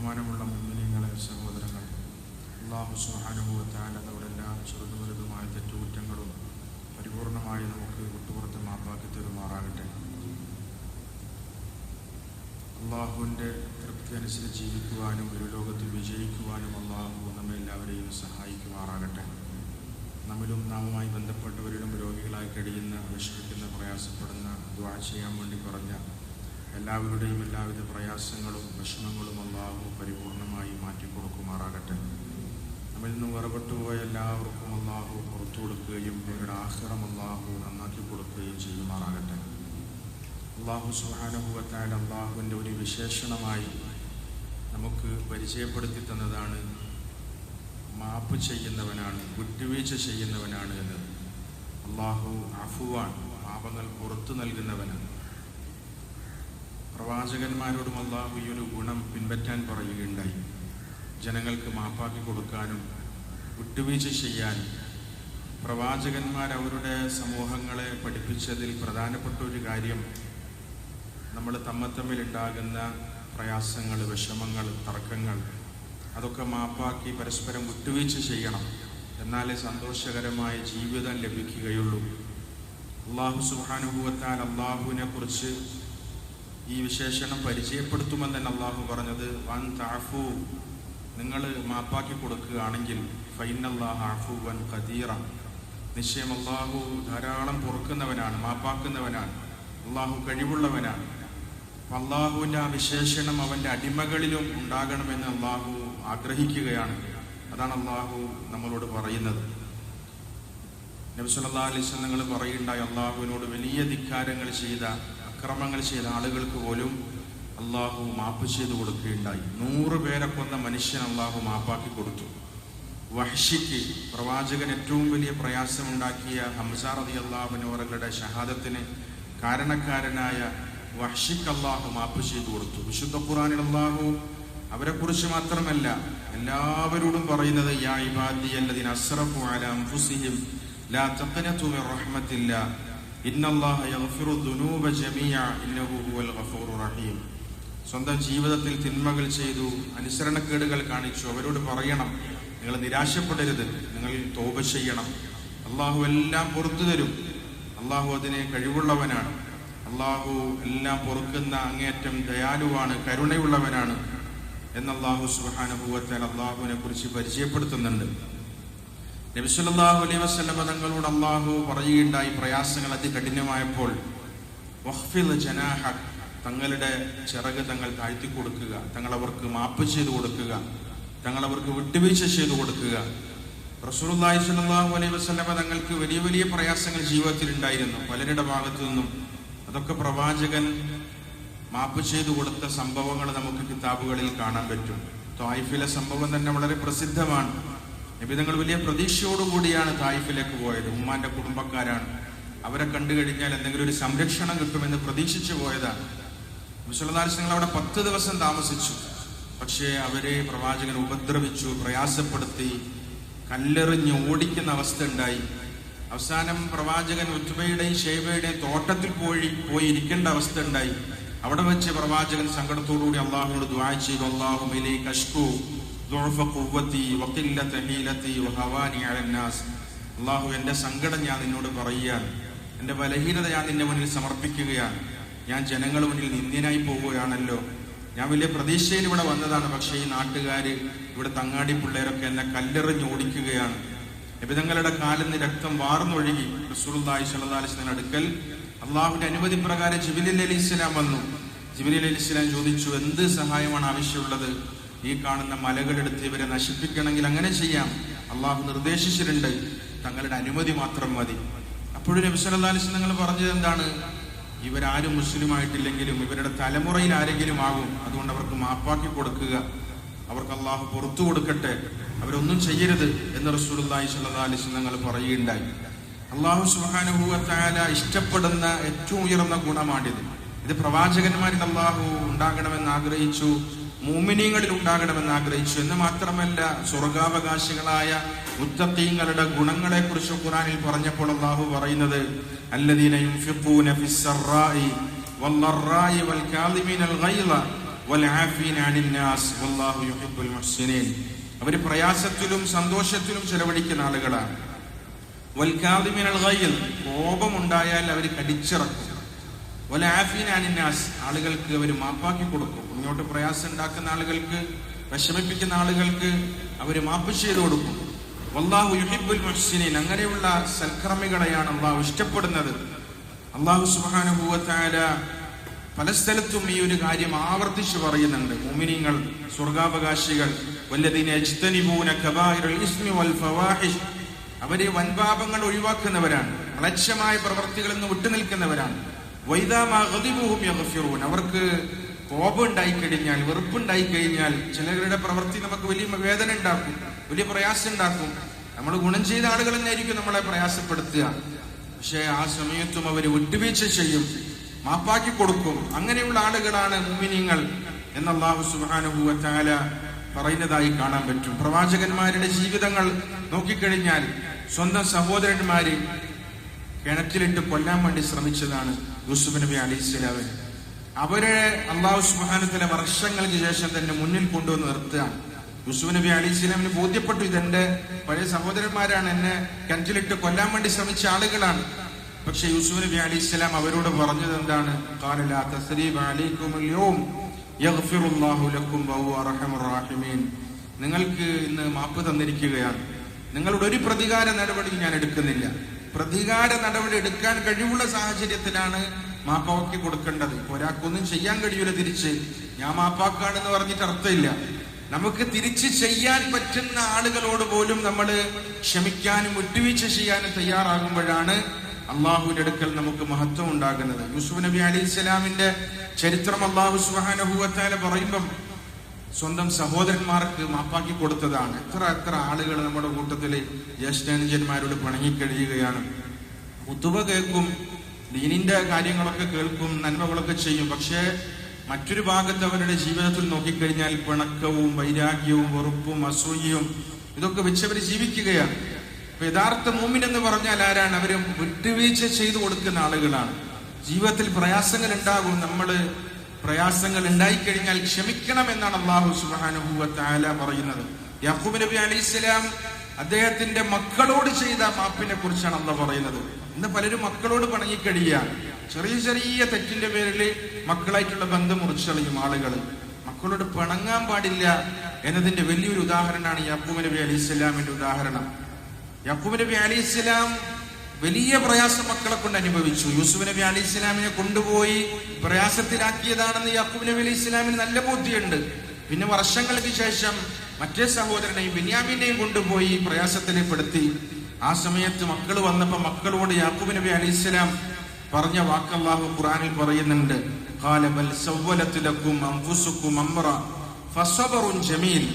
ബഹുമാനമുള്ള മുഅ്മിനീങ്ങളെ, സഹോദരങ്ങൾ, അല്ലാഹു സുബ്ഹാനഹു വ തആല നമ്മുടെ എല്ലാ ചെറുതും വലുതുമായ തെറ്റുകുറ്റങ്ങളും പരിപൂർണമായി നമുക്ക് വിട്ടുപുറത്ത് മാപ്പാക്കി തരുമാറാകട്ടെ. അള്ളാഹുവിൻ്റെ തൃപ്തി അനുസരിച്ച് ജീവിക്കുവാനും ഒരു ലോകത്തിൽ വിജയിക്കുവാനും അള്ളാഹു നമ്മെ എല്ലാവരെയും സഹായിക്കുമാറാകട്ടെ. നമ്മിലും നാമുമായി ബന്ധപ്പെട്ടവരിലും രോഗികളായി കഴിയുന്ന, വിഷമിക്കുന്ന, പ്രയാസപ്പെടുന്ന, ദുആ ചെയ്യാൻ വേണ്ടി പറഞ്ഞ എല്ലാവരുടെയും എല്ലാവിധ പ്രയാസങ്ങളും വിഷമങ്ങളും അള്ളാഹു പരിപൂർണമായി മാറ്റിക്കൊടുക്കുമാറാകട്ടെ. നമ്മിൽ നിന്ന് വേർപെട്ടുപോയ എല്ലാവർക്കും അള്ളാഹു പുറത്തു കൊടുക്കുകയും അവരുടെ ആഖിറം അള്ളാഹു നന്നാക്കി കൊടുക്കുകയും ചെയ്യുമാറാകട്ടെ. അള്ളാഹു സുബ്ഹാനഹു വ തആല അള്ളാഹുവിൻ്റെ ഒരു വിശേഷണമായി നമുക്ക് പരിചയപ്പെടുത്തി തന്നതാണ് മാപ്പ് ചെയ്യുന്നവനാണ്, വിട്ടുവീഴ്ച ചെയ്യുന്നവനാണ് എന്ന്. അള്ളാഹു അഫുവാൻ, പാപങ്ങൾ പുറത്തു നൽകുന്നവനാണ്. പ്രവാചകന്മാരോടും അള്ളാഹു ഈ ഒരു ഗുണം പിൻപറ്റാൻ പറയുകയുണ്ടായി. ജനങ്ങൾക്ക് മാപ്പാക്കി കൊടുക്കാനും വിട്ടുവീഴ്ച ചെയ്യാനും പ്രവാചകന്മാർ അവരുടെ സമൂഹങ്ങളെ പഠിപ്പിച്ചതിൽ പ്രധാനപ്പെട്ട ഒരു കാര്യം നമ്മൾ തമ്മിലുണ്ടാകുന്ന പ്രയാസങ്ങൾ, വിഷമങ്ങൾ, തർക്കങ്ങൾ അതൊക്കെ മാപ്പാക്കി പരസ്പരം വിട്ടുവീഴ്ച ചെയ്യണം. എന്നാലേ സന്തോഷകരമായ ജീവിതം ലഭിക്കുകയുള്ളൂ. അല്ലാഹു സുബ്ഹാനഹു വ തആല അല്ലാഹുവിനെ കുറിച്ച് ഈ വിശേഷണം പരിചയപ്പെടുത്തുമെന്ന് തന്നെ അല്ലാഹു പറഞ്ഞത് വൻ തഅഫു, നിങ്ങൾ മാപ്പാക്കി കൊടുക്കുകയാണെങ്കിൽ ഫൈനല്ലാഹ അഫുവൻ ഖദീറ, നിശ്ചയം അല്ലാഹു ധാരാളം പൊറുക്കുന്നവനാണ്, മാപ്പാക്കുന്നവനാണ്, അല്ലാഹു കഴിവുള്ളവനാണ്. അല്ലാഹുവിൻ്റെ ആ വിശേഷണം അവൻ്റെ അടിമകളിലും ഉണ്ടാകണമെന്ന് അല്ലാഹു ആഗ്രഹിക്കുകയാണ്. അതാണ് അല്ലാഹു നമ്മളോട് പറയുന്നത്. നബി സല്ലല്ലാഹു അലൈഹി വസല്ലം പറയുണ്ടായി, അല്ലാഹുവിനോട് വലിയ ധിക്കാരങ്ങൾ ചെയ്ത, അക്രമങ്ങൾ ചെയ്ത ആളുകൾക്ക് പോലും അല്ലാഹു മാപ്പ് ചെയ്തു കൊടുക്കുകയുണ്ടായി. 100 പേരെ കൊന്ന മനുഷ്യൻ അല്ലാഹു മാപ്പാക്കി കൊടുത്തു. വഹ്ശിക്ക്, പ്രവാചകൻ ഏറ്റവും വലിയ പ്രയാസമുണ്ടാക്കിയ ഹംസ റളിയല്ലാഹു അൻഹു അവരുടെ ഷഹാദത്തിന് കാരണക്കാരനായ വഹ്ശിക്ക് അല്ലാഹു മാപ്പ് ചെയ്തു കൊടുത്തു. വിശുദ്ധ ഖുർആനിൽ അല്ലാഹു അവരെ കുറിച്ച് മാത്രമല്ല എല്ലാവരോടും പറയുന്നത് യാ ഇബാദി അല്ലദീന അസ്റഫു അലാ അൻഫുസിഹിം ലാ തഖ്നതു മിർ റഹ്മത്തില്ലാഹ് ഇന്നല്ലാഹ യഗ്ഫിറു ദുനൂബ ജമീഅ ഇന്നഹു ഹുവൽ ഗഫൂറുർ റഹീം. സ്വന്തം ജീവിതത്തിൽ തിന്മകൾ ചെയ്തു, അനുസരണക്കേടുകൾ കാണിച്ചു, അവരോട് പറയണം, നിങ്ങൾ നിരാശപ്പെടരുത്, നിങ്ങൾ തൗബ ചെയ്യണം, അല്ലാഹു എല്ലാം പുറത്തു തരും, അല്ലാഹു അതിനെ കഴിവുള്ളവനാണ്, അല്ലാഹു എല്ലാം പൊറുക്കുന്ന അങ്ങേയറ്റം ദയാലുവാണ്, കരുണയുള്ളവനാണ് എന്ന് അല്ലാഹു സുബ്ഹാനഹു വ തആല അല്ലാഹുവിനെ കുറിച്ച് പരിചയപ്പെടുത്തുന്നുണ്ട്. നബി സല്ലല്ലാഹു അലൈഹി വസല്ലം തങ്ങളോട് അല്ലാഹു പറയുകയുണ്ടായി, പ്രയാസങ്ങൾ അതികഠിനമായപ്പോൾ വഖ്ഫിദ് ജനാഹക്, തങ്ങളുടെ ചിറക് തങ്ങൾ താഴ്ത്തി കൊടുക്കുക, തങ്ങൾ അവർക്ക് മാപ്പ് ചെയ്തു കൊടുക്കുക, തങ്ങൾ അവർക്ക് വിട്ടുവീഴ്ച ചെയ്തു കൊടുക്കുക. റസൂലുള്ളാഹി സ്വല്ലല്ലാഹു അലൈഹി വസല്ലം തങ്ങൾക്ക് വലിയ വലിയ പ്രയാസങ്ങൾ ജീവിതത്തിൽ ഉണ്ടായിരുന്നു, പലരുടെ ഭാഗത്തു നിന്നും. അതൊക്കെ പ്രവാചകൻ മാപ്പ് ചെയ്തു കൊടുത്ത സംഭവങ്ങൾ നമുക്ക് കിതാബുകളിൽ കാണാൻ പറ്റും. തായിഫിലെ സംഭവം തന്നെ വളരെ പ്രസിദ്ധമാണ്. നബി തങ്ങൾ വലിയ പ്രതീക്ഷയോടുകൂടിയാണ് തായിഫിലേക്ക് പോയത്. ഉമ്മാന്റെ കുടുംബക്കാരാണ്, അവരെ കണ്ടു കഴിഞ്ഞാൽ എന്തെങ്കിലും ഒരു സംരക്ഷണം കിട്ടുമെന്ന് പ്രതീക്ഷിച്ചു പോയതാണ്. മുസ്ലിം അവിടെ 10 ദിവസം താമസിച്ചു. പക്ഷേ അവരെ പ്രവാചകൻ ഉപദ്രവിച്ചു, പ്രയാസപ്പെടുത്തി, കല്ലെറിഞ്ഞ് ഓടിക്കുന്ന അവസ്ഥ ഉണ്ടായി. അവസാനം പ്രവാചകൻ ഉത്ബയുടെയും ഷൈബയുടെയും തോട്ടത്തിൽ പോയി ഇരിക്കേണ്ട അവസ്ഥ ഉണ്ടായി. അവിടെ വെച്ച് പ്രവാചകൻ സങ്കടത്തോടുകൂടി അള്ളാഹുവിനോട് ദുആ ചെയ്തു, അല്ലാഹുമ്മ ഇലൈക അശ്കൂ ദുഅഫ ഖുവ്വതി വഖില്ലത ഹീലതി വഹവാനി അലന്നാസ്. അല്ലാഹു, എൻ്റെ സങ്കടം ഞാൻ നിന്നോട് പറയുകയാണ്, എൻ്റെ ബലഹീനത ഞാൻ നിന്റെ മുന്നിൽ സമർപ്പിക്കുകയാണ്. ഞാൻ ജനങ്ങളുടെ മുന്നിൽ നിന്ദ്യനായി പോവുകയാണല്ലോ. ഞാൻ വലിയ പ്രതീക്ഷയിൽ ഇവിടെ വന്നതാണ്, പക്ഷേ ഈ നാട്ടുകാർ, ഇവിടുത്തെ അങ്ങാടി പിള്ളേരൊക്കെ എന്നെ കല്ലെറിഞ്ഞ് ഓടിക്കുകയാണ്. നബിതങ്ങളുടെ കാലിൽ നിന്ന് രക്തം വാർന്നൊഴുകി. റസൂലുള്ളാഹി സ്വല്ലല്ലാഹു അലൈഹി വസല്ലം അടുക്കൽ അള്ളാഹുവിന്റെ അനുമതി പ്രകാരം ജിബ്രീൽ അലൈഹിസ്സലാം വന്നു. ജിബ്രീൽ അലൈഹിസ്സലാം ചോദിച്ചു, എന്ത് സഹായമാണ് ആവശ്യമുള്ളത്? ഈ കാണുന്ന മലകളെടുത്ത് ഇവരെ നശിപ്പിക്കണമെങ്കിൽ അങ്ങനെ ചെയ്യാം, അള്ളാഹു നിർദ്ദേശിച്ചിട്ടുണ്ട്, തങ്ങളുടെ അനുമതി മാത്രം മതി. അപ്പോഴും നബി സല്ലല്ലാഹു അലൈഹി വസല്ലം തങ്ങൾ പറഞ്ഞത് എന്താണ്? ഇവരാരും മുസ്ലിമായിട്ടില്ലെങ്കിലും ഇവരുടെ തലമുറയിൽ ആരെങ്കിലും ആകും, അതുകൊണ്ട് അവർക്ക് മാപ്പാക്കി കൊടുക്കുക, അവർക്ക് അള്ളാഹു പുറത്തു കൊടുക്കട്ടെ, അവരൊന്നും ചെയ്യരുത് എന്ന് റസൂലുള്ളാഹി സ്വല്ലല്ലാഹു അലൈഹി വസല്ലം തങ്ങൾ പറയുകയുണ്ടായി. അല്ലാഹു സുബ്ഹാനഹു വ തആല ഇഷ്ടപ്പെടുന്ന ഏറ്റവും ഉയർന്ന ഗുണമാണിത്. ഇത് പ്രവാചകന്മാരിൽ അള്ളാഹു ഉണ്ടാകണമെന്ന് ആഗ്രഹിച്ചു, മുഅ്മിനീങ്ങളിൽ ഉണ്ടാകണമെന്ന് ആഗ്രഹിച്ചു. എന്ന് മാത്രമല്ല, സ്വർഗാവകാശികളായ മുത്തഖീങ്ങളുടെ ഗുണങ്ങളെ കുറിച്ച് ഖുർആനിൽ പറഞ്ഞപ്പോൾ അള്ളാഹു പറയുന്നത് അല്ലദീന യുൻഫിഖൂന ഫിസ്സറാഇ വല്ലറാഇ വൽകാദിമീനൽ ഗൈള വൽആഫീന അനിന്നാസ് വല്ലാഹു യുഹിബ്ബുൽ മുഹ്സിനീൻ. അവർ പ്രയാസത്തിലും സന്തോഷത്തിലും ചെലവഴിക്കുന്ന ആളുകളാണ്. വൽകാദിമിനൽ ഗൈൽ, കോപമുണ്ടായാൽ അവർ കടിച്ചിറക്കും. വൽആഫീന അനിന്നാസ്, ആളുകൾക്ക് അവർ മാപ്പാക്കി കൊടുക്കും. ഇങ്ങോട്ട് പ്രയാസം ഉണ്ടാക്കുന്ന ആളുകൾക്ക്, വിഷമിപ്പിക്കുന്ന ആളുകൾക്ക് അവർ മാപ്പ് ചെയ്തു കൊടുക്കും. വല്ലാഹു യുഹിബ്ബുൽ മുഹ്സിനീൻ, അങ്ങനെയുള്ള സൽക്കർമ്മികളെയാണ് അള്ളാഹു ഇഷ്ടപ്പെടുന്നത്. അള്ളാഹു സുബ്ഹാനഹു വ തആല പല സ്ഥലത്തും ഈ ഒരു കാര്യം ആവർത്തിച്ചു പറയുന്നുണ്ട്. മുഅ്മിനീങ്ങൾ, സ്വർഗാവകാശികൾ, വല്ലദീന യജ്തനിബൂന കബായിറൽ ഇസ്മി വൽ ഫവാഹിഷ്, അവര് വൻപാപങ്ങൾ ഒഴിവാക്കുന്നവരാണ്, മ്ലേച്ഛമായ പ്രവൃത്തികളിൽ നിന്ന് വിട്ടുനിൽക്കുന്നവരാണ്. വൈദാ മാ ഗദിബൂഹും യഗ്ഫിറൂൻ, അവർക്ക് കോപം ഉണ്ടായിക്കഴിഞ്ഞാൽ, വെറുപ്പുണ്ടായിക്കഴിഞ്ഞാൽ, ചിലരുടെ പ്രവൃത്തി നമുക്ക് വലിയ വേദന ഉണ്ടാക്കും, വലിയ പ്രയാസം ഉണ്ടാക്കും. നമ്മൾ ഗുണം ചെയ്ത ആളുകൾ തന്നെയായിരിക്കും നമ്മളെ പ്രയാസപ്പെടുത്തുക. പക്ഷെ ആ സമയത്തും അവർ വിട്ടുവീഴ്ച ചെയ്യും, മാപ്പാക്കി കൊടുക്കും. അങ്ങനെയുള്ള ആളുകളാണ് മുഅ്മിനീങ്ങൾ എന്ന് അല്ലാഹു സുബ്ഹാനഹു വ തആല പറയുന്നതായി കാണാൻ പറ്റും. പ്രവാചകന്മാരുടെ ജീവിതങ്ങൾ നോക്കിക്കഴിഞ്ഞാൽ സ്വന്തം സഹോദരന്മാരെ കിണറ്റിലിട്ട് കൊല്ലാൻ വേണ്ടി ശ്രമിച്ചതാണ് യൂസുഫ് നബി അലൈഹിസ്സലാമിനെ. അവരെ അല്ലാഹു സുബ്ഹാനഹു വ തആല വർഷങ്ങൾക്ക് ശേഷം തന്നെ മുന്നിൽ കൊണ്ടുവന്ന് നിർത്തുകയാണ്. യൂസുഫ് നബി അലൈഹിസ്സലാമിന് ബോധ്യപ്പെട്ടു, ഇതെന്റെ പഴയ സഹോദരന്മാരാണ്, എന്നെ കിണറ്റിലിട്ട് കൊല്ലാൻ വേണ്ടി ശ്രമിച്ച ആളുകളാണ്. പക്ഷെ യൂസുഫ് നബി അലൈഹിസ്സലാം അവരോട് പറഞ്ഞത് എന്താണ്? ഖാല ലാ തസ്രീബ അലൈക്കുമുൽ യൗം യഗ്ഫിറുല്ലാഹു ലക്കും വഹുവ അർഹമുർ റഹീമീൻ. നിങ്ങൾക്ക് ഇന്ന് മാപ്പ് തന്നിരിക്കുകയാണ്, നിങ്ങളുടെ ഒരു പ്രതികാര നടപടി ഞാൻ എടുക്കുന്നില്ല. പ്രതികാര നടപടി എടുക്കാൻ കഴിവുള്ള സാഹചര്യത്തിലാണ് മാപ്പാക്കി കൊടുക്കേണ്ടത്. ഒരാൾക്കൊന്നും ചെയ്യാൻ കഴിയൂല തിരിച്ച്, ഞാൻ മാപ്പാക്കാണെന്ന് പറഞ്ഞിട്ട് അർത്ഥമില്ല. നമുക്ക് തിരിച്ച് ചെയ്യാൻ പറ്റുന്ന ആളുകളോട് പോലും നമ്മൾ ക്ഷമിക്കാനും വിട്ടുവീഴ്ച ചെയ്യാനും തയ്യാറാകുമ്പോഴാണ് അള്ളാഹുവിന്റെ അടുക്കൽ നമുക്ക് മഹത്വം ഉണ്ടാകുന്നത്. യൂസുഫ് നബി അലൈഹിസ്സലാമിന്റെ ചരിത്രം അള്ളാഹു സുബ്ഹാനഹു വ തആല പറയുമ്പം സ്വന്തം സഹോദരന്മാർക്ക് മാപ്പാക്കി കൊടുത്തതാണ്. എത്ര ആളുകൾ നമ്മുടെ കൂട്ടത്തില് ജ്യേഷ്ഠാനുജന്മാരോട് പിണങ്ങിക്കഴിയുകയാണ്. ഖുതുബ കേൾക്കും, ദീനിന്റെ കാര്യങ്ങളൊക്കെ കേൾക്കും, നന്മകളൊക്കെ ചെയ്യും. പക്ഷേ മറ്റൊരു ഭാഗത്ത് അവരുടെ ജീവിതത്തിൽ നോക്കിക്കഴിഞ്ഞാൽ പിണക്കവും വൈരാഗ്യവും വെറുപ്പും അസൂയയും ഇതൊക്കെ വെച്ചവർ ജീവിക്കുകയാണ്. യഥാർത്ഥ മുഅ്മിൻ എന്ന് പറഞ്ഞാൽ ആരാണ്? അവരും വിട്ടുവീഴ്ച ചെയ്തു കൊടുക്കുന്ന ആളുകളാണ്. ജീവിതത്തിൽ പ്രയാസങ്ങൾ ഉണ്ടാകും, പ്രയാസങ്ങൾ ഉണ്ടായിക്കഴിഞ്ഞാൽ ക്ഷമിക്കണം എന്നാണ് അല്ലാഹു സുബ്ഹാനഹു വ തആല പറയുന്നത്. യാഖൂബ് നബി അലൈഹിസ്സലാം അദ്ദേഹത്തിന്റെ മക്കളോട് ചെയ്ത മാപ്പിനെ കുറിച്ചാണ് അല്ലാഹു പറയുന്നത്. ഇന്ന് പലരും മക്കളോട് പിണങ്ങിക്കഴിയുക, ചെറിയ തെറ്റിന്റെ പേരിൽ മക്കളായിട്ടുള്ള ബന്ധം മുറിച്ചറിയും ആളുകൾ. മക്കളോട് പിണങ്ങാൻ പാടില്ല എന്നതിന്റെ വലിയൊരു ഉദാഹരണമാണ് യാഖൂബ് നബി അലൈഹിസ്സലാമിന്റെ ഉദാഹരണം. യാഖൂബ് നബി അലൈഹിസ്സലാം വലിയ പ്രയാസം മക്കളെ കൊണ്ട് അനുഭവിച്ചു. യൂസുഫ് നബി അലൈഹിസ്സലാമിനെ കൊണ്ടുപോയി പ്രയാസത്തിലാക്കിയതാണെന്ന് യാഖൂബ് നബി അലൈഹിസ്സലാമിന് നല്ല ബോധ്യമുണ്ട്. പിന്നെ വർഷങ്ങൾക്ക് ശേഷം മറ്റേ സഹോദരനെയും ബിന്യാമീനെയും കൊണ്ടുപോയി പ്രയാസത്തിൽപ്പെടുത്തി. ആ സമയത്ത് മക്കൾ വന്നപ്പോ മക്കളോട് യാഖൂബ് നബി അലൈഹിസ്സലാം പറഞ്ഞ വാക്ക് അല്ലാഹു ഖുർആനിൽ പറയുന്നുണ്ട്. ഖാല ബൽ സവ്വലത് ലക്കും അൻഫുസുക്കും അംറ ഫസബറുൻ ജമീൽ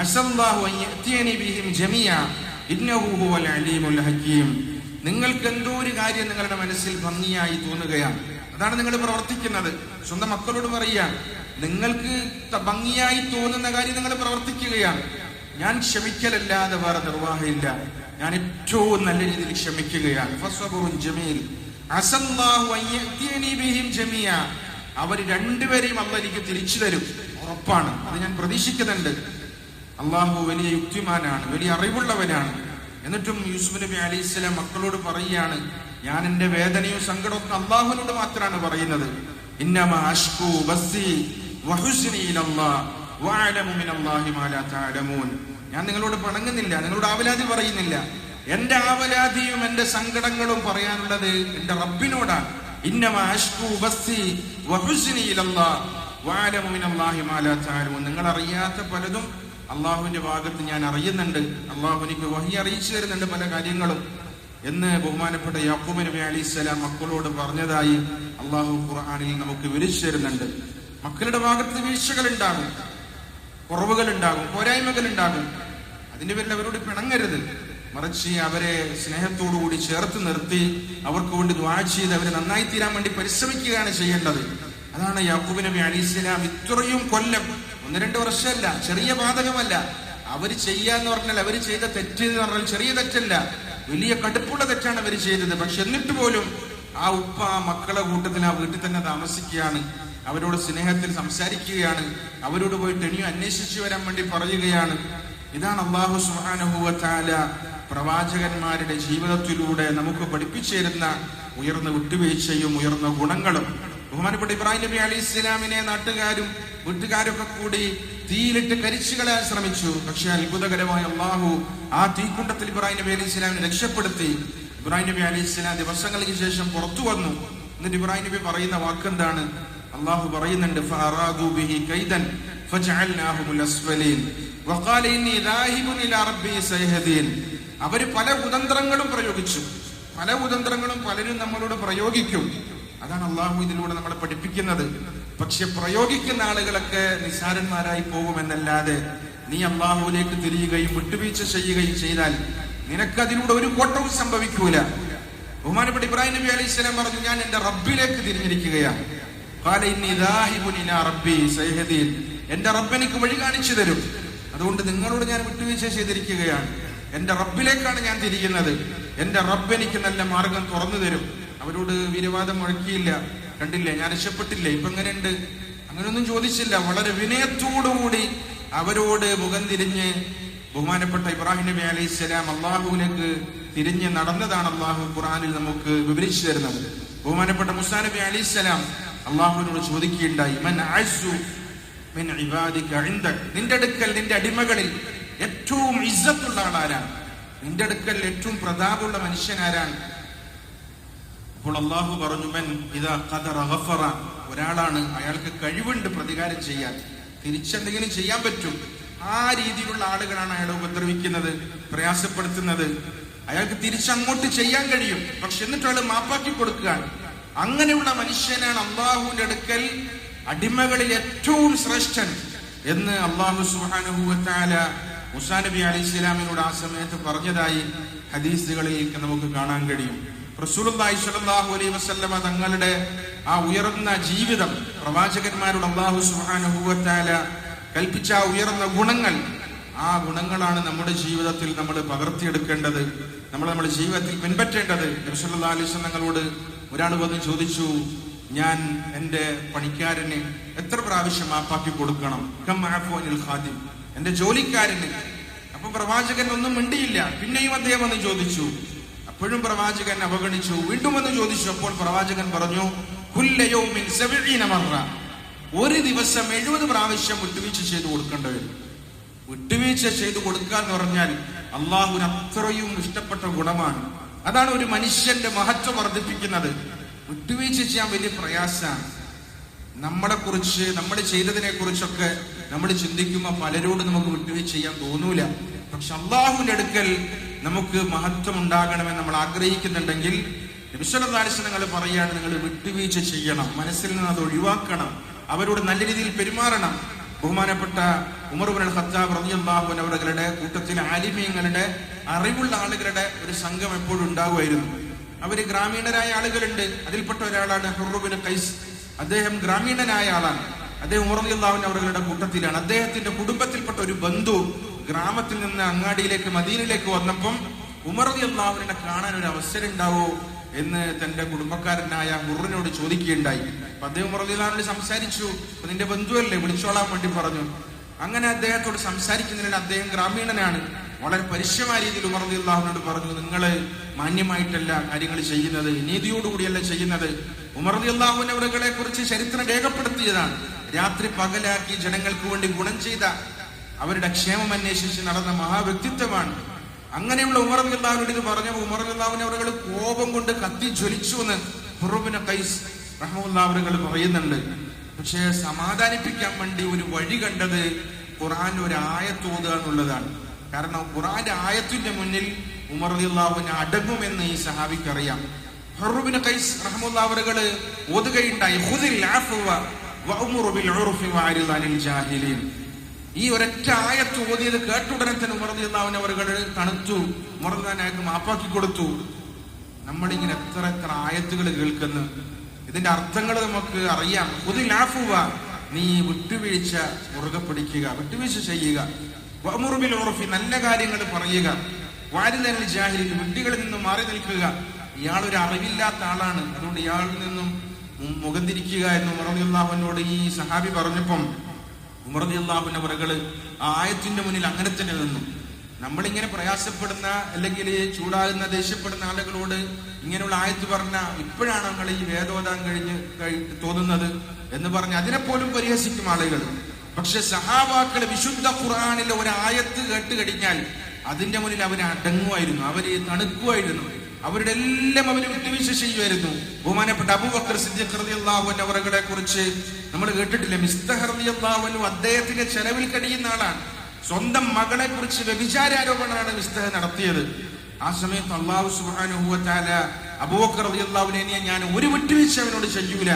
അസല്ലാഹു അൻ യഅതിയനി ബിഹിം ജമീഅ ഇന്നഹു ഹുവൽ അലീമുൽ ഹകീം. നിങ്ങൾക്ക് എന്തോ ഒരു കാര്യം നിങ്ങളുടെ മനസ്സിൽ ഭംഗിയായി തോന്നുകയാണ്, അതാണ് നിങ്ങൾ പ്രവർത്തിക്കുന്നത്. സ്വന്തം മക്കളോട് പറയുകയാണ്, നിങ്ങൾക്ക് ഭംഗിയായി തോന്നുന്ന കാര്യം നിങ്ങൾ പ്രവർത്തിക്കുകയാണ്. ഞാൻ ക്ഷമിക്കലല്ലാതെ വേറെ നിർവാഹമില്ല, ഞാൻ ഏറ്റവും നല്ല രീതിയിൽ ക്ഷമിക്കുകയാണ്. ഫസബറുൻ ജമീൽ അസല്ലാഹു അൻ യഅതിയനി ബിഹിം ജമീഅ. അവർ രണ്ടുപേരെയും അല്ലാഹു എനിക്ക് തിരിച്ചു തരും, ഉറപ്പാണ്, അത് ഞാൻ പ്രതീക്ഷിക്കുന്നുണ്ട്. അള്ളാഹു വലിയ യുക്തിമാനാണ്, വലിയ അറിവുള്ളവനാണ്. എന്നിട്ടും യൂസുഫ് നബി അലൈഹിസ്സലാം മക്കളോട് പറയുകയാണ്, ഞാൻ എന്റെ വേദനയും സങ്കടമൊക്കെ അള്ളാഹുവിനോട് മാത്രമാണ് പറയുന്നത്. ഇന്നമാ അഷ്കൂ ബസ്സി വഹുസ്നി ഇലല്ലാഹ് വഅലമു മിനല്ലാഹി മാ ലാ തഅലമൂൻ. ഞാൻ നിങ്ങളോട് പിണങ്ങുന്നില്ല, നിങ്ങളോട് ആവലാതി പറയുന്നില്ല. എന്റെ ആവലാതിയും എന്റെ സങ്കടങ്ങളും പറയാനുള്ളത് എന്റെ റബ്ബിനോടാണ്. ഇന്നമാ അഷ്കൂ ബസ്സി വഹുസ്നി ഇലല്ലാഹ് വഅലമു മിനല്ലാഹി മാ ലാ തഅലമൂൻ. നിങ്ങൾ അറിയാത്ത പലതും അള്ളാഹുവിന്റെ ഭാഗത്ത് ഞാൻ അറിയുന്നുണ്ട്, അള്ളാഹു എനിക്ക് വഹി അറിയിച്ചു തരുന്നുണ്ട് പല കാര്യങ്ങളും എന്ന് ബഹുമാനപ്പെട്ട യാഖൂബ് നബി അലൈഹിസ്സലാം മക്കളോട് പറഞ്ഞതായി അള്ളാഹു ഖുർആനിൽ നമുക്ക് വിവരിച്ചു തരുന്നുണ്ട്. മക്കളുടെ ഭാഗത്ത് വീഴ്ചകൾ ഉണ്ടാകും, കുറവുകൾ ഉണ്ടാകും, പോരായ്മകൾ ഉണ്ടാകും. അതിന്റെ പേരിൽ അവരോട് പിണങ്ങരുത്, മറിച്ച് അവരെ സ്നേഹത്തോടുകൂടി ചേർത്ത് നിർത്തി അവർക്ക് വേണ്ടി ദുആ ചെയ്ത് അവരെ നന്നായി തീരാൻ വേണ്ടി പരിശ്രമിക്കുകയാണ് ചെയ്യേണ്ടത്. അതാണ് യാഖൂബ് നബി അലൈഹിസ്സലാം ഇത്രയും കൊല്ലം, 1-2 വർഷമല്ല, ചെറിയ ബാധകമല്ല. അവര് ചെയ്യാന്ന് പറഞ്ഞാൽ അവര് ചെയ്ത തെറ്റ് എന്ന് പറഞ്ഞാൽ ചെറിയ തെറ്റല്ല, വലിയ കടുപ്പുള്ള തെറ്റാണ് അവർ ചെയ്തത്. പക്ഷെ എന്നിട്ട് പോലും ആ ഉപ്പ ആ മക്കളെ കൂട്ടത്തിൽ ആ വീട്ടിൽ തന്നെ താമസിക്കുകയാണ്. അവരോട് സ്നേഹത്തിൽ സംസാരിക്കുകയാണ്, അവരോട് പോയി ടെണിയോ അന്വേഷിച്ചു വരാൻ വേണ്ടി പറയുകയാണ്. ഇതാണ് അല്ലാഹു സുബ്ഹാനഹു വ തആല പ്രവാചകന്മാരുടെ ജീവിതത്തിലൂടെ നമുക്ക് പഠിപ്പിച്ചു തരുന്ന ഉയർന്ന വിട്ടുവീഴ്ചയും ഉയർന്ന ഗുണങ്ങളും. ബഹുമാനപ്പെട്ട ഇബ്രാഹിം നബി അലൈഹിസ്സലാമിനെ നാട്ടുകാരും വീട്ടുകാരൊക്കെ കൂടി തീയിലിട്ട് കരിച്ചു കളയാൻ ശ്രമിച്ചു. പക്ഷെ അത്ഭുതകരമായ അല്ലാഹു ആ തീക്കുണ്ടത്തിൽ ഇബ്രാഹിം നബി അലൈഹിസ്സലാമിനെ രക്ഷപ്പെടുത്തി. ഇബ്രാഹിം നബി അലൈഹിസ്സലാം ദിവസങ്ങൾക്ക് ശേഷം പുറത്തു വന്നു. എന്നിട്ട് ഇബ്രാഹിം നബി പറയുന്ന വാക്കെന്താണ്? അല്ലാഹു പറയുന്നുണ്ട്, ഫഅറാദു ബിഹി കൈദൻ ഫജഅൽനാഹുൽ അസ്ഫലീൻ വഖാല ഇന്നി ദാഹിബുൻ ഇലാ റബ്ബി സയഹദീൻ. അവര് പല കുതന്ത്രങ്ങളും പ്രയോഗിച്ചു. പല കുതന്ത്രങ്ങളും പലരും നമ്മളോട് പ്രയോഗിക്കും. അതാണ് അല്ലാഹു ഇതിലൂടെ നമ്മളെ പഠിപ്പിക്കുന്നത്. പക്ഷെ പ്രയോഗിക്കുന്ന ആളുകളൊക്കെ നിസ്സാരന്മാരായി പോകുമെന്നല്ലാതെ നീ അല്ലാഹുവിലേക്ക് തിരിയുകയും വിട്ടുവീഴ്ച ചെയ്യുകയും ചെയ്താൽ നിനക്കതിലൂടെ ഒരു കോട്ടവും സംഭവിക്കൂല. ബഹുമാനപ്പെട്ട ഇബ്രാഹിം നബി അലൈഹിസ്സലാം പറഞ്ഞു, ഞാൻ എന്റെ റബ്ബിലേക്ക് തിരിഞ്ഞിരിക്കുകയാണ്. ഖാല ഇന്നി ദാഹിബുൻ ഇലാ റബ്ബി സയഹദീൻ. എന്റെ റബ്ബ് എനിക്ക് വഴി കാണിച്ചു തരും. അതുകൊണ്ട് നിങ്ങളോട് ഞാൻ വിട്ടുവീഴ്ച ചെയ്തിരിക്കുകയാണ്. എന്റെ റബ്ബിലേക്കാണ് ഞാൻ തിരിയുന്നത്. എന്റെ റബ്ബ് എനിക്ക് നല്ല മാർഗം തുറന്നു തരും. അവരോട് വീരവാദം മുഴക്കിയില്ല. കണ്ടില്ലേ, ഞാൻ രക്ഷപ്പെട്ടില്ലേ, ഇപ്പൊ എങ്ങനെയുണ്ട്, അങ്ങനെയൊന്നും ചോദിച്ചില്ല. വളരെ വിനയത്തോടുകൂടി അവരോട് മുഖം തിരിഞ്ഞ് ബഹുമാനപ്പെട്ട ഇബ്രാഹിം നബി അലൈഹിസ്സലാം അള്ളാഹുവിലേക്ക് തിരിഞ്ഞ് നടന്നതാണ് അള്ളാഹു ഖുർആനിൽ നമുക്ക് വിവരിച്ചു തരുന്നത്. ബഹുമാനപ്പെട്ട മൂസാ നബി അലൈഹിസ്സലാം അള്ളാഹുവിനോട് ചോദിക്കുകയുണ്ടായി, മൻ അഅസ്സു മിൻ ഇബാദിക ഇൻദക. നിന്റെ അടുക്കൽ നിന്റെ അടിമകളിൽ ഏറ്റവും ഇസ്സത്തുള്ള ആളാരാണ്? നിന്റെ അടുക്കൽ ഏറ്റവും പ്രതാപമുള്ള മനുഷ്യൻ ആരാണ്? അപ്പോൾ അള്ളാഹു പറഞ്ഞു, മൻ ഇദാ ഖദറ ഗഫറ. ഒരാളാണ്, അയാൾക്ക് കഴിവുണ്ട് പ്രതികാരം ചെയ്യാൻ, തിരിച്ചെന്തെങ്കിലും ചെയ്യാൻ പറ്റും. ആ രീതിയിലുള്ള ആളുകളാണ് അയാളെ ഉപദ്രവിക്കുന്നത്, പ്രയാസപ്പെടുത്തുന്നത്. അയാൾക്ക് തിരിച്ചങ്ങോട്ട് ചെയ്യാൻ കഴിയും, പക്ഷെ എന്നിട്ട് അയാൾ മാപ്പാക്കി കൊടുക്കുകയാണ്. അങ്ങനെയുള്ള മനുഷ്യനാണ് അള്ളാഹുവിന്റെ അടുക്കൽ അടിമകളിൽ ഏറ്റവും ശ്രേഷ്ഠൻ എന്ന് അല്ലാഹു സുബ്ഹാനഹു വ തആല മൂസാ നബി അലൈഹിസ്സലാമിനോട് ആ സമയത്ത് പറഞ്ഞതായി ഹദീസുകളിൽ നമുക്ക് കാണാൻ കഴിയും. റസൂലുള്ളാഹി സ്വല്ലല്ലാഹു അലൈഹി വസല്ലമ തങ്ങളുടെ ആ ഉയർന്ന ജീവിതം, പ്രവാചകന്മാരോട് അല്ലാഹു സുബ്ഹാനഹു വ തആല കൽപ്പിച്ച ആ ഉയർന്ന ഗുണങ്ങൾ, ആ ഗുണങ്ങളാണ് നമ്മുടെ ജീവിതത്തിൽ നമ്മൾ പകർത്തിയെടുക്കേണ്ടത്, നമ്മുടെ ജീവിതത്തിൽ പിൻപറ്റേണ്ടത്. നബി സല്ലല്ലാഹു അലൈഹി വസല്ലം തങ്ങളോട് ഒരാൾ വന്ന് ചോദിച്ചു, ഞാൻ എന്റെ പണിക്കാരന് എത്ര പ്രാവശ്യം മാപ്പാക്കി കൊടുക്കണം? ഖാദിം, എന്റെ ജോലിക്കാരന്. അപ്പൊ പ്രവാചകൻ ഒന്നും മിണ്ടിയില്ല. പിന്നെയും അദ്ദേഹം വന്ന് ചോദിച്ചു. അപ്പോഴും പ്രവാചകൻ അവഗണിച്ചു. വീണ്ടും വന്ന് ചോദിച്ചു. അപ്പോൾ പ്രവാചകൻ പറഞ്ഞു, കുല്ല യൗമിൻ 70 മറ. ഒരു ദിവസം 70 പ്രാവശ്യം വിട്ടുവീഴ്ച ചെയ്തു കൊടുക്കേണ്ടി വരും. വിട്ടുവീഴ്ച ചെയ്തു കൊടുക്കുക എന്ന് പറഞ്ഞാൽ അള്ളാഹുവിന് അത്രയും ഇഷ്ടപ്പെട്ട ഗുണമാണ്. അതാണ് ഒരു മനുഷ്യന്റെ മഹത്വം വർദ്ധിപ്പിക്കുന്നത്. വിട്ടുവീഴ്ച ചെയ്യാൻ വലിയ പ്രയാസമാണ്. നമ്മളെ കുറിച്ച്, നമ്മൾ ചെയ്തതിനെ കുറിച്ചൊക്കെ നമ്മൾ ചിന്തിക്കുമ്പോൾ പലരോട് നമുക്ക് വിട്ടുവീഴ്ച ചെയ്യാൻ തോന്നൂല. പക്ഷെ അള്ളാഹുവിന്റെ അടുക്കൽ നമുക്ക് മഹത്വം ഉണ്ടാകണമെന്ന് നമ്മൾ ആഗ്രഹിക്കുന്നുണ്ടെങ്കിൽ നബി സല്ലല്ലാഹു അലൈഹി വസല്ലം നിങ്ങൾ പറയാണ്, നിങ്ങൾ വിട്ടുവീഴ്ച ചെയ്യണം, മനസ്സിൽ നിന്ന് അത് ഒഴിവാക്കണം, അവരോട് നല്ല രീതിയിൽ പെരുമാറണം. ബഹുമാനപ്പെട്ട ഉമർ ഇബ്നുൽ ഖത്താബ് റളിയല്ലാഹു അൻഹു അവരുടെ കൂട്ടത്തിൽ ആലിമീങ്ങളുടെ, അറിവുള്ള ആളുകളുടെ ഒരു സംഘം എപ്പോഴും ഉണ്ടാകുമായിരുന്നു. അവര് ഗ്രാമീണരായ ആളുകളുണ്ട്. അതിൽപ്പെട്ട ഒരാളാണ് ഹുർറു ബിൻ ഖൈസ്. അദ്ദേഹം ഗ്രാമീണനായ ആളാണ്. അദ്ദേഹം ഉമർ റളിയല്ലാഹു അൻഹു അവരുടെ കൂട്ടത്തിലാണ്. അദ്ദേഹത്തിന്റെ കുടുംബത്തിൽപ്പെട്ട ഒരു ബന്ധു ഗ്രാമത്തിൽ നിന്ന് അങ്ങാടിയിലേക്ക്, മദീനയിലേക്ക് വന്നപ്പം ഉമർ റളിയല്ലാഹു അൻഹുവിനെ കാണാൻ ഒരു അവസരം ഉണ്ടാവോ എന്ന് തന്റെ കുടുംബക്കാരനായ ഹുർറിനോട് ചോദിക്കുകയുണ്ടായി. അപ്പൊ അദ്ദേഹം ഉമർ റളിയല്ലാഹു അൻഹു സംസാരിച്ചു. നിന്റെ ബന്ധുവല്ലേ, വിളിച്ചോളാൻ വേണ്ടി പറഞ്ഞു. അങ്ങനെ അദ്ദേഹത്തോട് സംസാരിക്കുന്നതിന്, അദ്ദേഹം ഗ്രാമീണനാണ്, വളരെ പരുഷമായ രീതിയിൽ ഉമർ റളിയല്ലാഹു അൻഹു പറഞ്ഞു, നിങ്ങള് മാന്യമായിട്ടല്ല കാര്യങ്ങൾ ചെയ്യുന്നത്, നീതിയോടുകൂടിയല്ല ചെയ്യുന്നത്. ഉമർ റളിയല്ലാഹു അൻഹു അവരെ കുറിച്ച് ചരിത്രം രേഖപ്പെടുത്തിയതാണ്. രാത്രി പകലാക്കി ജനങ്ങൾക്ക് വേണ്ടി ഗുണം ചെയ്ത, അവരുടെ ക്ഷേമം അന്വേഷിച്ച് നടന്ന മഹാവ്യക്തിത്വമാണ്. അങ്ങനെയുള്ള ഉമർ റളിയല്ലാഹു അൻഹു പറഞ്ഞു. ഉമർ റളിയല്ലാഹു അൻഹു അവരെ കോപം കൊണ്ട് കത്തി ജ്വലിച്ചു എന്ന് ഹുർറു ബിൻ ഖൈസ് റഹ്മത്തുള്ളാഹി അവരെ പറയുന്നുണ്ട്. പക്ഷേ സമാധാനിപ്പിക്കാൻ വേണ്ടി ഒരു വഴി കണ്ടത് ഖുർആൻ ഒരു ആയത്ത് ഓതുക എന്നുള്ളതാണ്. കാരണം ഖുർആന്റെ ആയത്തിന്റെ മുന്നിൽ ഉമർ റളിയല്ലാഹു അൻഹു അടങ്ങുമെന്ന് ഈ സഹാബിക്ക് അറിയാം. ഹുർറു ബിൻ ഖൈസ് റഹ്മത്തുള്ളാഹി അവരെ ഓതുകയുണ്ടായി, ഖുദിൽ അഫ്വ വഅ്മുറു ബിൽ ഉർഫി വഅരിദ് അനിൽ ജാഹിലീൻ. ഈ ഒരൊറ്റ ആയത്ത് ഓതിയത് കേട്ടുടനെ തന്നെ ഉമർ റളിയല്ലാഹു അൻഹു അവരെ തണുത്തു. ഉമർ അയാൾക്ക് മാപ്പാക്കി കൊടുത്തു. നമ്മളിങ്ങനെ എത്ര എത്ര ആയത്തുകൾ കേൾക്കുന്നു. ഇതിന്റെ അർത്ഥങ്ങൾ നമുക്ക് അറിയാം. ഖുദിൽ അഫ്വ, നീ വിട്ടുവീഴ്ച മുറുകെ പിടിക്കുക, വിട്ടുവീഴ്ച ചെയ്യുക. വഅ്മുറു ബിൽ ഉർഫി, നല്ല കാര്യങ്ങൾ പറയുക. വഅരിദ് അനിൽ ജാഹിലീൻ, വിഡ്ഢികളിൽ നിന്നും മാറി നിൽക്കുക. ഇയാൾ ഒരു അറിവില്ലാത്ത ആളാണ്, അതുകൊണ്ട് ഇയാളിൽ നിന്നും മുഖം തിരിക്കുക എന്ന് ഉമർ റളിയല്ലാഹു അൻഹുവോട് ഈ സഹാബി പറഞ്ഞപ്പം ഉമർ റളിയല്ലാഹു അൻഹു അവറുകള് ആ ആയത്തിന്റെ മുന്നിൽ അങ്ങനെ തന്നെ നിന്നു. നമ്മളിങ്ങനെ പ്രയാസപ്പെടുന്ന അല്ലെങ്കിൽ ചൂടാകുന്ന ദേഷ്യപ്പെടുന്ന ആളുകളോട് ഇങ്ങനെയുള്ള ആയത്ത് പറഞ്ഞ ഇപ്പോഴാണ് നമ്മൾ ഈ വേദോദാൻ കഴിഞ്ഞ് തോന്നുന്നത് എന്ന് പറഞ്ഞ് അതിനെപ്പോലും പരിഹസിക്കും ആളുകൾ. പക്ഷെ സഹാബാക്കൾ വിശുദ്ധ ഖുർആനിലെ ഒരു ആയത്ത് കേട്ട് കഴിഞ്ഞാൽ അതിന്റെ മുന്നിൽ അവർ അടങ്ങുമായിരുന്നു, അവര് തണുക്കുമായിരുന്നു, അവരുടെ എല്ലാം അവര് വിട്ടുവീഴ്ച ചെയ്യുമായിരുന്നു. ബഹുമാനപ്പെട്ട അബൂബക്കർ സിദ്ദീഖ് റളിയല്ലാഹു അൻഹു അവരെ കുറിച്ച് നമ്മൾ കേട്ടിട്ടില്ലേ? മിസ്തഹ് റളിയല്ലാഹു അൻഹു അദ്ദേഹത്തിന്റെ ചെലവിൽ കഴിയുന്ന ആളാണ്. സ്വന്തം മകളെ കുറിച്ച് വ്യഭിചാരോപണമാണ് മിസ്തഹ് നടത്തിയത്. ആ സമയത്ത് അല്ലാഹു സുബ്ഹാനഹു വ തആല അബൂബക്കർ റളിയല്ലാഹു അൻഹുവിനെ ഞാൻ ഒരു വിട്ടുവീഴ്ച അവനോട് ചെയ്യൂല,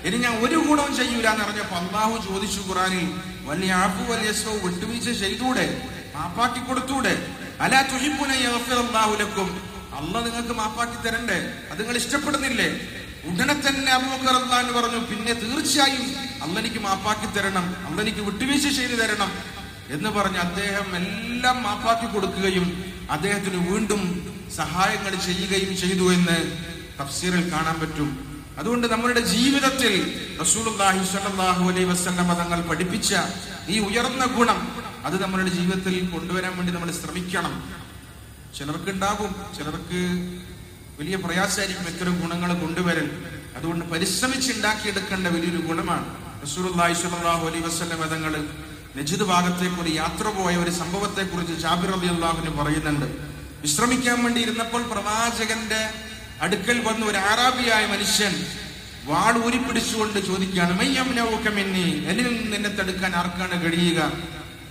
ഇനി ഞാൻ ഒരു ഗുണവും ചെയ്യൂല എന്ന് പറഞ്ഞപ്പോ അല്ലാഹു ചോദിച്ചു ഖുർആനിൽ, വൽയഅഫു വൽയസ്ഫു, വിട്ടുവീഴ്ച ചെയ്തൂടെ, മാപ്പാക്കി കൊടുത്തൂടെ? അലാ തുഹിബ്ബുന യഗ്ഫിറല്ലാഹു ലക്കും, അല്ലാഹ് നിങ്ങൾക്ക് മാപ്പാക്കി തരണ്ടേ? അത് നിങ്ങൾ ഇഷ്ടപ്പെടുന്നില്ലേ? ഉടനെ തന്നെ അബൂബക്കർ റളിയല്ലാഹു അൻഹു പറഞ്ഞു, പിന്നെ തീർച്ചയായും അല്ലാഹ് എനിക്ക് മാപ്പാക്കി തരണം, അല്ലാഹ് എനിക്ക് വിട്ടുവീഴ്ച ചെയ്തു തരണം എന്ന് പറഞ്ഞ് അദ്ദേഹം എല്ലാം മാപ്പാക്കി കൊടുക്കുകയും അദ്ദേഹത്തിന് വീണ്ടും സഹായങ്ങൾ ചെയ്യുകയും ചെയ്തു എന്ന് തഫ്സീറിൽ കാണാൻ പറ്റും. അതുകൊണ്ട് നമ്മുടെ ജീവിതത്തിൽ റസൂലുള്ളാഹി സ്വല്ലല്ലാഹു അലൈഹി വസല്ലം തങ്ങൾ പഠിപ്പിച്ച ഈ ഉയർന്ന ഗുണം അത് നമ്മുടെ ജീവിതത്തിൽ കൊണ്ടുവരാൻ വേണ്ടി നമ്മൾ ശ്രമിക്കണം. ചിലർക്ക് ഉണ്ടാകും, ചിലർക്ക് വലിയ പ്രയാസമായിരിക്കും ഇത്തരം ഗുണങ്ങൾ കൊണ്ടുവരൽ. അതുകൊണ്ട് പരിശ്രമിച്ചുണ്ടാക്കിയെടുക്കേണ്ട വലിയൊരു ഗുണമാണ്. റസൂലുള്ളാഹി സ്വല്ലല്ലാഹു അലൈഹി വസല്ലം തങ്ങൾ നജിദ് ഭാഗത്തേക്ക് ഒരു യാത്ര പോയ ഒരു സംഭവത്തെ കുറിച്ച് ജാബിർ റളിയല്ലാഹു അൻഹു പറയുന്നുണ്ട്. വിശ്രമിക്കാൻ വേണ്ടി ഇരുന്നപ്പോൾ പ്രവാചകന്റെ അടുക്കൽ വന്ന ഒരു അറാബിയായ മനുഷ്യൻ വാൾ ഊരിപ്പിടിച്ചുകൊണ്ട് ചോദിക്കുകയാണ്, എന്നിൽ നിന്ന് എന്നെ തടുക്കാൻ ആർക്കാണ് കഴിയുക?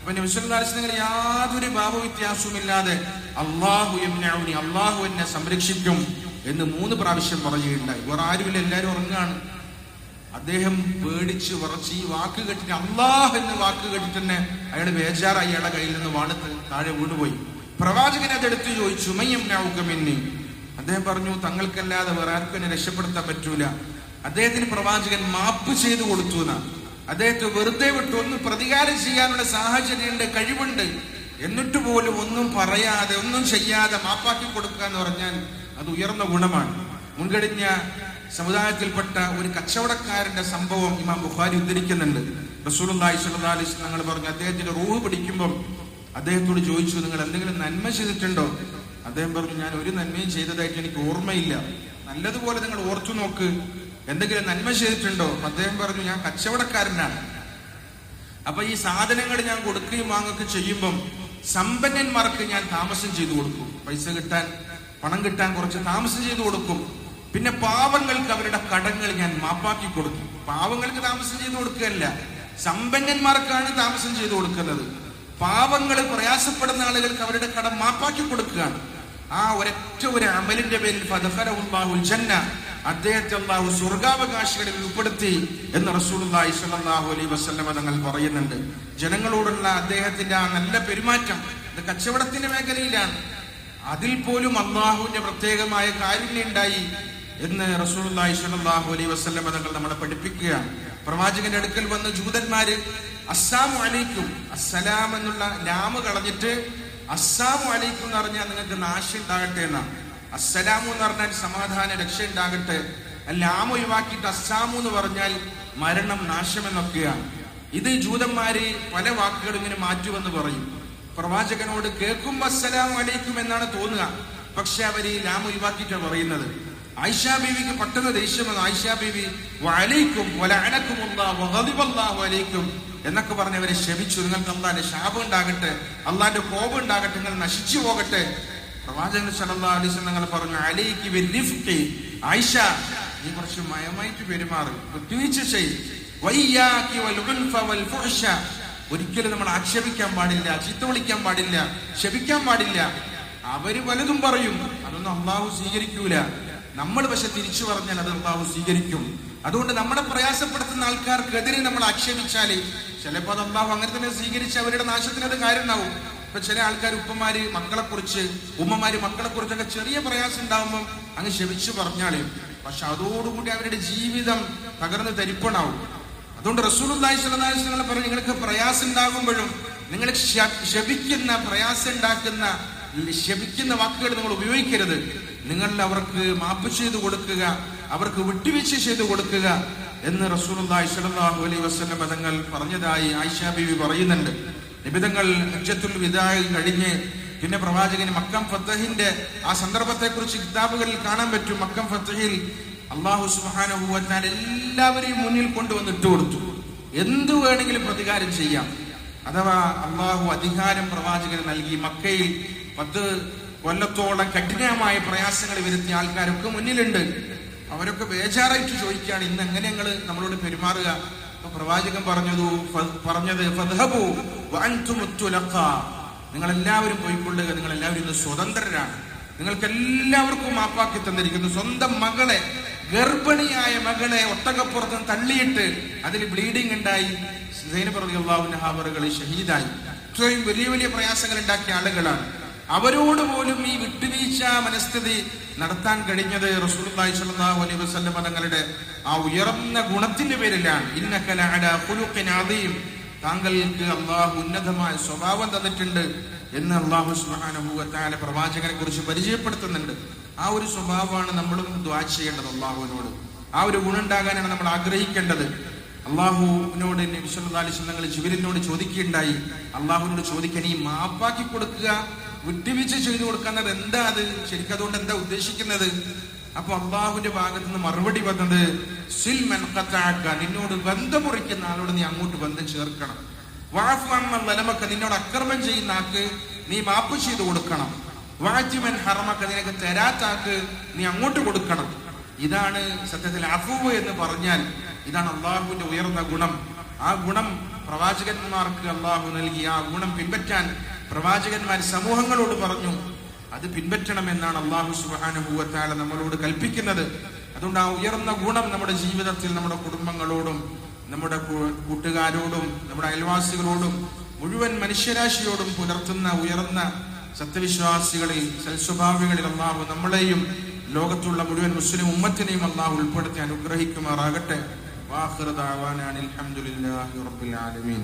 അപ്പൊ നബി സല്ലല്ലാഹു അലൈഹി വസല്ലം യാതൊരു ഭാവവ്യത്യാസവുമില്ലാതെ അല്ലാഹു യംനഉനി, അല്ലാഹു എന്നെ സംരക്ഷിക്കും എന്ന് 3 പ്രാവശ്യം പറയുകയുണ്ടായി. വേറെ ആരുമില്ല, എല്ലാവരും ഉറങ്ങാണ്. അദ്ദേഹം പേടിച്ച് വിറച്ച് ഈ വാക്ക് കേട്ടിട്ട്, അല്ലാഹ് എന്ന വാക്ക് കേട്ടിട്ട് തന്നെ അയാൾ ബേജാറായി, അയാളുടെ കയ്യിൽ നിന്ന് വാളത്ത് താഴെ വീണുപോയി. പ്രവാചകൻ അതെടുത്ത് ചോദിച്ചു, മയ്യംനഉകമിന്നി. അദ്ദേഹം പറഞ്ഞു, തങ്ങൾക്കല്ലാതെ വേറെ ആർക്കും എന്നെ രക്ഷപ്പെടുത്താൻ പറ്റൂല. അദ്ദേഹത്തിന് പ്രവാചകൻ മാപ്പ് ചെയ്തു കൊടുത്തു എന്നാ. അദ്ദേഹത്തെ വെറുതെ വിട്ടു, ഒന്നും പ്രതികാരം ചെയ്യാനുള്ള സാഹചര്യമുണ്ട്, കഴിവുണ്ട്, എന്നിട്ട് പോലും ഒന്നും പറയാതെ ഒന്നും ചെയ്യാതെ മാപ്പാക്കി കൊടുക്കുക എന്ന് പറഞ്ഞാൽ അത് ഉയർന്ന ഗുണമാണ്. മുൻകഴിഞ്ഞ സമുദായത്തിൽപ്പെട്ട ഒരു കച്ചവടക്കാരന്റെ സംഭവം ഇമാം ബുഖാരി ഉദ്ധരിക്കുന്നുണ്ട്. റസൂലുള്ളാഹി സ്വല്ലല്ലാഹു അലൈഹി വസല്ലം തങ്ങൾ പറഞ്ഞു, അദ്ദേഹത്തിന്റെ റൂഹ് പിടിക്കുമ്പോൾ അദ്ദേഹത്തോട് ചോദിച്ചു, നിങ്ങൾ എന്തെങ്കിലും നന്മ ചെയ്തിട്ടുണ്ടോ? അദ്ദേഹം പറഞ്ഞു, ഞാൻ ഒരു നന്മയും ചെയ്തതായിട്ട് എനിക്ക് ഓർമ്മയില്ല. നല്ലതുപോലെ നിങ്ങൾ ഓർത്തു നോക്ക്, എന്തെങ്കിലും നന്മ ചെയ്തിട്ടുണ്ടോ? അദ്ദേഹം പറഞ്ഞു, ഞാൻ കച്ചവടക്കാരനാണ്. അപ്പൊ ഈ സാധനങ്ങൾ ഞാൻ കൊടുക്കുകയും വാങ്ങുകയും ചെയ്യുമ്പം സമ്പന്നന്മാർക്ക് ഞാൻ താമസം ചെയ്തു കൊടുക്കും, പൈസ കിട്ടാൻ, പണം കിട്ടാൻ കുറച്ച് താമസം ചെയ്തു കൊടുക്കും. പിന്നെ പാവങ്ങൾക്ക് അവരുടെ കടങ്ങൾ ഞാൻ മാപ്പാക്കി കൊടുക്കും. പാവങ്ങൾക്ക് താമസം ചെയ്തു കൊടുക്കുകയല്ല, സമ്പന്നന്മാർക്കാണ് താമസം ചെയ്തു കൊടുക്കുന്നത്. പാവങ്ങൾ പ്രയാസപ്പെടുന്ന ആളുകൾക്ക് അവരുടെ കടം മാപ്പാക്കി കൊടുക്കുകയാണ്. ആ ഒരൊറ്റ ഒരു അമലിന്റെ പേരിൽ ഫദഖലഹുല്ലാഹുൽ ജന്ന, അദ്ദേഹത്തെ അല്ലാഹു സ്വർഗാവകാശികളിൽ ഉൾപ്പെടുത്തി എന്ന് റസൂലുള്ളാഹി സ്വല്ലല്ലാഹു അലൈഹി വസല്ലം തങ്ങൾ പറയുന്നുണ്ട്. ജനങ്ങളോടുള്ള അദ്ദേഹത്തിന്റെ ആ നല്ല പെരുമാറ്റം ഇത് കച്ചവടത്തിന്റെ മേഖലയിലാണ്. അതിൽ പോലും അല്ലാഹുവിന്റെ പ്രത്യേകമായ കാരുണ്യം ഉണ്ടായി എന്ന് റസൂലുള്ളാഹി സ്വല്ലല്ലാഹു അലൈഹി വസല്ലം തങ്ങൾ നമ്മളെ പഠിപ്പിക്കുകയാണ്. പ്രവാചകന്റെ അടുക്കൽ വന്ന് ജൂതന്മാര് അസ്സലാമു അലൈക്കും, അസ്സലാം എന്നുള്ള ലാമ് കളഞ്ഞിട്ട് അസ്സലാമു അലൈക്കും എന്ന് പറഞ്ഞാൽ നിങ്ങൾക്ക് നാശം ഉണ്ടാകട്ടെ എന്നാണ്. അസ്സലാമു എന്ന് പറഞ്ഞാൽ സമാധാന രക്ഷ ഉണ്ടാകട്ടെ. ലാമ് ഒഴിവാക്കിയിട്ട് അസ്സാമു എന്ന് പറഞ്ഞാൽ മരണം, നാശം എന്നൊക്കെയാണ്. ഇത് ജൂതന്മാര് പല വാക്കുകൾ ഇങ്ങനെ മാറ്റുമെന്ന് പറയും. പ്രവാചകനോട് കേൾക്കുമ്പോ അസ്സലാമു അലൈക്കും എന്നാണ് തോന്നുക, പക്ഷെ അവര് ലാമ് ഒഴിവാക്കിയിട്ടാണ് പറയുന്നത്. ആയിഷാ ബീവിക്ക് പെട്ടെന്ന് ദേഷ്യം വന്നു. ആയിഷാ ബീവി വഅലൈക്കും വലഅനകുമുല്ലാഹു വഗദിബല്ലാഹു അലൈക്കും എന്നൊക്കെ പറഞ്ഞവരെ ശപിച്ചു. നിങ്ങൾക്ക് അല്ലാഹുവിന്റെ ശാപം ഉണ്ടാകട്ടെ, അല്ലാഹുവിന്റെ കോപം ഉണ്ടാകട്ടെ, നിങ്ങൾ നശിച്ചു പോകട്ടെ. പ്രവാചകൻ സല്ലല്ലാഹു അലൈഹി വസല്ലം തങ്ങൾ പറഞ്ഞു, അലൈകി ബിർരിഫ്ഖി, ആയിഷ നീ കുറച്ച് മയമായിട്ട് പെരുമാറ്, വിട്ടുവീഴ്ച ചെയ്യ്. വയ്യാകി വൽ ഉൻഫ വൽ ഫുഹ്ശ, ഒരിക്കലും നമ്മൾ ആക്ഷേപിക്കാൻ പാടില്ല, ചീത്ത വിളിക്കാൻ പാടില്ല, ശപിക്കാൻ പാടില്ല. അവര് പലതും പറയും, അതൊന്നും അല്ലാഹു സ്വീകരിക്കൂല. നമ്മൾ പക്ഷെ തിരിച്ചു പറഞ്ഞാൽ അത് അല്ലാഹു സ്വീകരിക്കും. അതുകൊണ്ട് നമ്മളെ പ്രയാസപ്പെടുത്തുന്ന ആൾക്കാർക്കെതിരെ നമ്മൾ ആക്ഷേപിച്ചാല് ചിലപ്പോൾ അത് അല്ലാഹു അങ്ങനെ തന്നെ സ്വീകരിച്ച് അവരുടെ നാശത്തിന് അത് കാരണമാവും. ഇപ്പൊ ചില ആൾക്കാർ ഉപ്പമാര് മക്കളെ കുറിച്ച്, ഉമ്മമാര് മക്കളെ കുറിച്ചൊക്കെ ചെറിയ പ്രയാസം ഉണ്ടാകുമ്പോൾ അങ്ങ് ശപിച്ചു പറഞ്ഞാലേ, പക്ഷെ അതോടുകൂടി അവരുടെ ജീവിതം തകർന്ന് തരിപ്പണാവും. അതുകൊണ്ട് റസൂലുള്ളാഹി സ്വല്ലല്ലാഹു അലൈഹി വസല്ലം പറഞ്ഞു, നിങ്ങൾക്ക് പ്രയാസം ഉണ്ടാകുമ്പോഴും നിങ്ങൾ ശപിക്കുന്ന, പ്രയാസം ഉണ്ടാക്കുന്ന, ശപിക്കുന്ന വാക്കുകൾ നിങ്ങൾ ഉപയോഗിക്കരുത്. നിങ്ങൾ അവർക്ക് മാപ്പ് ചെയ്തു കൊടുക്കുക, അവർക്ക് വിട്ടുവീഴ്ച ചെയ്തു കൊടുക്കുക എന്ന് റസൂലുള്ളാഹി സ്വല്ലല്ലാഹു അലൈഹി വസല്ലം തങ്ങൾ പറഞ്ഞതായി ആയിഷ ബീവി പറയുന്നുണ്ട്. നിബിതങ്ങൾ ഹജ്ജത്തുൽ വിദാ കഴിഞ്ഞ് പിന്നെ പ്രവാചകൻ മക്കം ഫതഹിന്റെ ആ സന്ദർഭത്തെ കുറിച്ച് കിതാബുകളിൽ കാണാൻ പറ്റും. മക്കം ഫതഹിൽ അല്ലാഹു സുബ്ഹാനഹു വ തആല എല്ലാവരെയും മുന്നിൽ കൊണ്ടുവന്നിട്ട് കൊടുത്തു. എന്തു വേണമെങ്കിലും പ്രതികാരം ചെയ്യാം. അഥവാ അള്ളാഹു അധികാരം പ്രവാചകന് നൽകി. മക്കയിൽ 10 കൊല്ലത്തോളം കഠിനമായ പ്രയാസങ്ങൾ വരുത്തിയ ആൾക്കാരൊക്കെ മുന്നിലുണ്ട്. അവരൊക്കെ ബേജാറായിട്ട് ചോദിക്കുകയാണ്, ഇന്ന് എങ്ങനെ ഞങ്ങൾ നമ്മളോട് പെരുമാറുക? അപ്പൊ പ്രവാചകൻ പറഞ്ഞത് ഫദ്ഹബു വഅൻതും തുലഖാ, നിങ്ങൾ എല്ലാവരും പോയിക്കൊള്ളുക, നിങ്ങൾ എല്ലാവരും ഇന്ന് സ്വതന്ത്രരാണ്, നിങ്ങൾക്ക് എല്ലാവർക്കും മാപ്പാക്കി തന്നിരിക്കുന്നു. സ്വന്തം മകളെ, ഗർഭിണിയായ മകളെ ഒട്ടകപ്പുറത്ത് തള്ളിയിട്ട് അതിൽ ബ്ലീഡിംഗ് ഉണ്ടായി സൈനബ് റളിയല്ലാഹു അൻഹാ ഷഹീദായി. ഇത്രയും വലിയ വലിയ പ്രയാസങ്ങൾ ഉണ്ടാക്കിയ ആളുകളാണ്. അവരോട് പോലും ഈ വിട്ടുവീഴ്ച മനസ്ഥിതി നടത്താൻ കഴിഞ്ഞത് റസൂലുള്ളാഹി സ്വല്ലല്ലാഹു അലൈഹി വസല്ലം തങ്ങളുടെ ആ ഉയർന്ന ഗുണത്തിന്റെ പേരിലാണ്. ഇന്നക ലഅലാ ഖുലുഖിൻ അദീം, താങ്കൾക്ക് അല്ലാഹു ഉന്നതമായ സ്വഭാവം തന്നിട്ടുണ്ട് എന്ന് അല്ലാഹു സുബ്ഹാനഹു വ തആല പ്രവാചകനെ കുറിച്ച് പരിചയപ്പെടുത്തുന്നുണ്ട്. ആ ഒരു സ്വഭാവമാണ് നമ്മളും ദുആ ചെയ്യേണ്ടത് അല്ലാഹുവിനോട്. ആ ഒരു ഗുണം ഉണ്ടാകാനാണ് നമ്മൾ ആഗ്രഹിക്കേണ്ടത്. അള്ളാഹുവിനോട് നബി സല്ലല്ലാഹു അലൈഹി വസല്ലം ജിബ്രീലിനോട് ചോദിക്കുകയുണ്ടായി, അള്ളാഹുവിനോട് ചോദിക്കാൻ ഈ മാപ്പാക്കി കൊടുക്കുക, വിട്ടുവീഴ്ച ചെയ്തു കൊടുക്കുന്നത് എന്താ? അത് ശരിക്കും അതുകൊണ്ട് എന്താ ഉദ്ദേശിക്കുന്നത്? അപ്പൊ അള്ളാഹുവിന്റെ ഭാഗത്ത് നിന്ന് മറുപടി വന്നത്, സിൽ മൻ ഖതഅക, നിന്നോട് ബന്ധം മുറിക്കുന്ന ആളോട് നീ അങ്ങോട്ട് ബന്ധം ചേർക്കണം. വഅഫു അമ്മൻ ലമക, നിന്നോട് അക്രമം ചെയ്യുന്ന ആൾക്ക് നീ മാപ്പ് ചെയ്തു കൊടുക്കണം. വഅതി മൻ ഹറമക, നിനക്ക് തരാത്ത ആൾക്ക് നീ അങ്ങോട്ട് കൊടുക്കണം. ഇതാണ് സത്യത്തിൽ അഫ്വ് എന്ന് പറഞ്ഞാൽ. ഇതാണ് അള്ളാഹുവിന്റെ ഉയർന്ന ഗുണം. ആ ഗുണം പ്രവാചകന്മാർക്ക് അള്ളാഹു നൽകി. ആ ഗുണം പിൻപറ്റാൻ പ്രവാചകന്മാർ സമൂഹങ്ങളോട് പറഞ്ഞു. അത് പിൻപറ്റണമെന്നാണ് അള്ളാഹു സുബ്ഹാനഹു വ തആല നമ്മളോട് കൽപ്പിക്കുന്നത്. അതുകൊണ്ട് ആ ഉയർന്ന ഗുണം നമ്മുടെ ജീവിതത്തിൽ, നമ്മുടെ കുടുംബങ്ങളോടും നമ്മുടെ കൂട്ടുകാരോടും നമ്മുടെ അയൽവാസികളോടും മുഴുവൻ മനുഷ്യരാശിയോടും പുലർത്തുന്ന ഉയർന്ന സത്യവിശ്വാസികളിൽ, സൽസ്വഭാവികളിൽ അള്ളാഹു നമ്മളെയും ലോകത്തുള്ള മുഴുവൻ മുസ്ലിം ഉമ്മത്തിനെയും അള്ളാഹു ഉൾപ്പെടുത്തി അനുഗ്രഹിക്കുമാറാകട്ടെ. വാഖിറു ദഅവാനാ അൽഹംദുലില്ലാഹി റബ്ബിൽ ആലമീൻ.